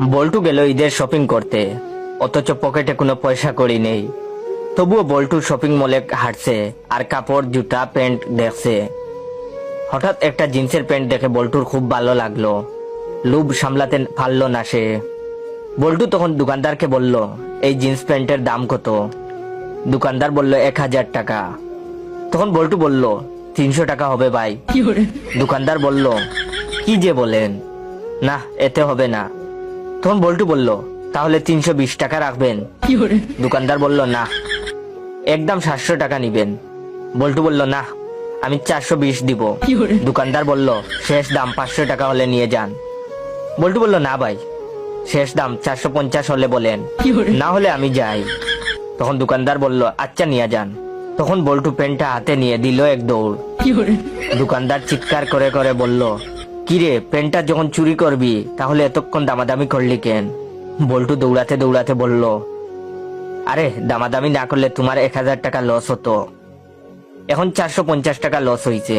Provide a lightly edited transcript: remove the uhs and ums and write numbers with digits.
বল্টু গেল ঈদের শপিং করতে, অথচ পকেটে কোনো পয়সা কড়ি নেই। তবুও বল্টু শপিং মলে হাঁটছে আর কাপড় জুতা প্যান্ট দেখছে। হঠাৎ একটা জিন্সের প্যান্ট দেখে বল্টুর খুব ভালো লাগলো। লোভ সামলাতে পারল না সে। বল্টু তখন দোকানদারকে বলল, এই জিন্স প্যান্টের দাম কত? দোকানদার বলল 1000 টাকা। তখন বল্টু বলল, 300 টাকা হবে ভাই। দোকানদার বলল, কি যে বলেন, না এতে হবে না। তখন বল্টু বলল, তাহলে 320 টাকা রাখবেন? দোকানদার বলল, না, একদম 700 টাকা নিবেন। বল্টু বলল, না, আমি 420 দিব। দোকানদার বলল, শেষ দাম 500 টাকা হলে নিয়ে যান। বল্টু বলল, না ভাই, শেষ দাম 450 হলে বলেন, না হলে আমি যাই। তখন দোকানদার বলল, আচ্ছা নিয়ে যান। তখন বল্টু প্যান্টটা হাতে নিয়ে দিল এক দৌড়। দোকানদার চিৎকার করে করে বলল, কিরে, প্যান্টটা যখন চুরি করবি তাহলে এতক্ষণ দামাদামি করলি কেন? বল্টু দৌড়াতে দৌড়াতে বলল, আরে দামাদামি না করলে তোমার 1000 টাকা লস হতো, এখন 450 টাকা লস হয়েছে।